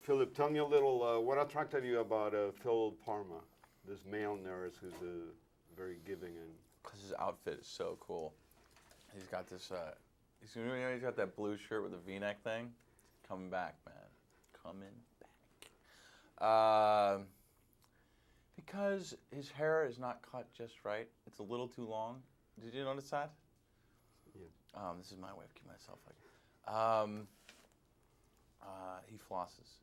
Philip, tell me a little, what attracted you about Phil Parma, this male nurse who's very giving and... Because his outfit is so cool. He's got this, he's got that blue shirt with the V-neck thing. Coming back, man. Coming back. Because his hair is not cut just right. It's a little too long. Did you notice that? Yeah. This is my way of keeping myself like. He flosses.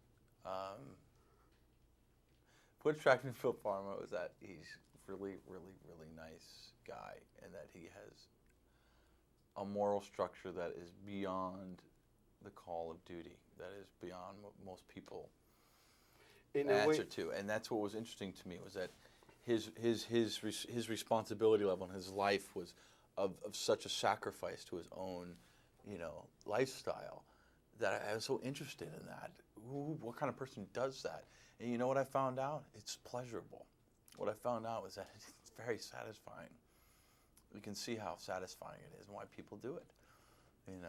What attracted me to Phil Parma was that he's really, really, really nice guy, and that he has a moral structure that is beyond the call of duty, that is beyond what most people answer to. And that's what was interesting to me, was that his responsibility level in his life was of such a sacrifice to his own, lifestyle, that I was so interested in that. What kind of person does that? And you know what I found out? It's pleasurable. What I found out was that it's very satisfying. You can see how satisfying it is and why people do it, and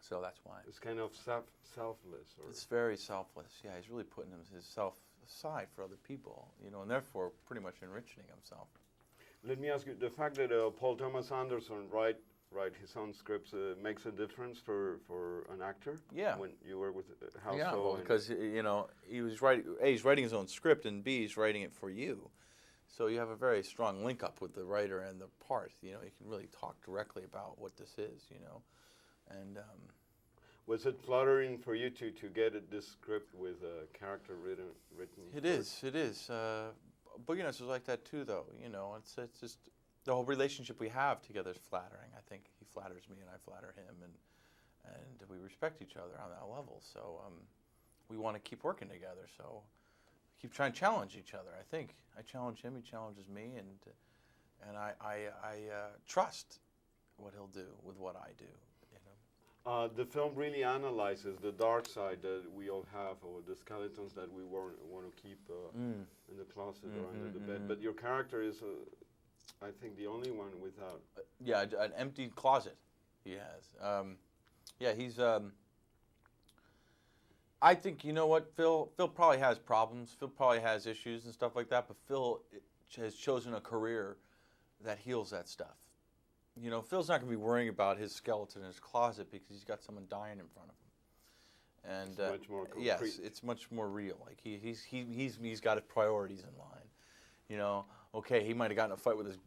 so that's why. It's kind of selfless. Or it's very selfless. Yeah, he's really putting himself aside for other people, and therefore pretty much enriching himself. Let me ask you, the fact that Paul Thomas Anderson write his own scripts makes a difference for an actor? Yeah. When you work with how yeah, so? Well, because he was writing. A, he's writing his own script, and B, he's writing it for you. So you have a very strong link up with the writer and the part. You can really talk directly about what this is. And was it flattering for you to get this script with a character written? It is. Boogie-Nuts is like that too, though. It's just the whole relationship we have together is flattering. I think he flatters me and I flatter him, and we respect each other on that level. So we want to keep working together. So keep trying to challenge each other. I think I challenge him, he challenges me, and I trust what he'll do with what I do. The film really analyzes the dark side that we all have, or the skeletons that we want to keep in the closet or under the bed. But your character is, I think, the only one without. Yeah, an empty closet he has. Yeah, he's. I think, you know what, Phil probably has problems. Phil probably has issues and stuff like that. But Phil has chosen a career that heals that stuff. Phil's not going to be worrying about his skeleton in his closet because he's got someone dying in front of him. And it's much more concrete. Yes, it's much more real. Like he's got his priorities in line. Okay, he might have gotten in a fight with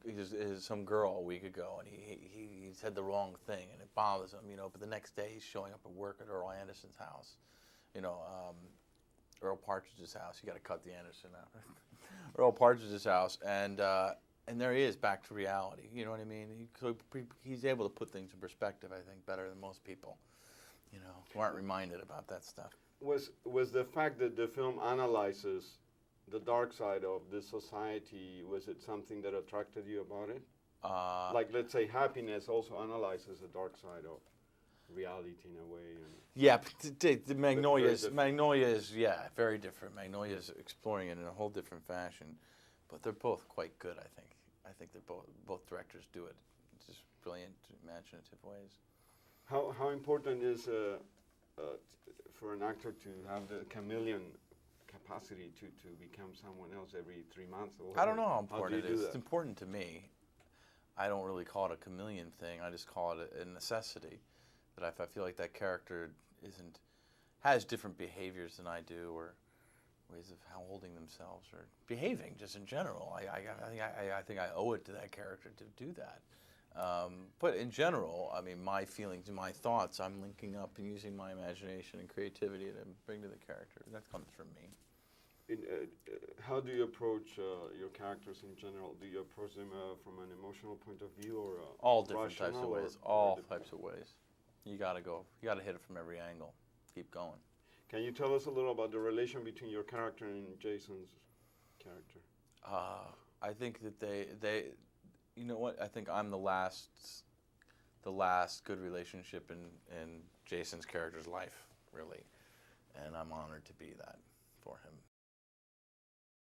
some girl a week ago, and he said the wrong thing, and it bothers him. But the next day he's showing up at work at Earl Anderson's house. Earl Partridge's house. You got to cut the Anderson out. Earl Partridge's house, and there he is, back to reality. You know what I mean? He's able to put things in perspective, I think, better than most people, who aren't reminded about that stuff. Was the fact that the film analyzes the dark side of this society, was it something that attracted you about it? Like, let's say, Happiness also analyzes the dark side of reality in a way. Yeah, but the Magnolia is very different. Magnolia is exploring it in a whole different fashion. But they're both quite good, I think. I think they're both directors do it in just brilliant, imaginative ways. How important is for an actor to have the chameleon capacity to become someone else every 3 months? Or I don't know how important it is. That? It's important to me. I don't really call it a chameleon thing. I just call it a necessity. That if I feel like that character has different behaviors than I do, or ways of how holding themselves or behaving just in general. I think I owe it to that character to do that. But in general, I mean, my feelings and my thoughts, I'm linking up and using my imagination and creativity to bring to the character. That comes from me. How do you approach your characters in general? Do you approach them from an emotional point of view, or all different types of ways? All types of ways. You got to go. You got to hit it from every angle. Keep going. Can you tell us a little about the relation between your character and Jason's character? I think that they, you know what? I think I'm the last good relationship in Jason's character's life, really, and I'm honored to be that for him.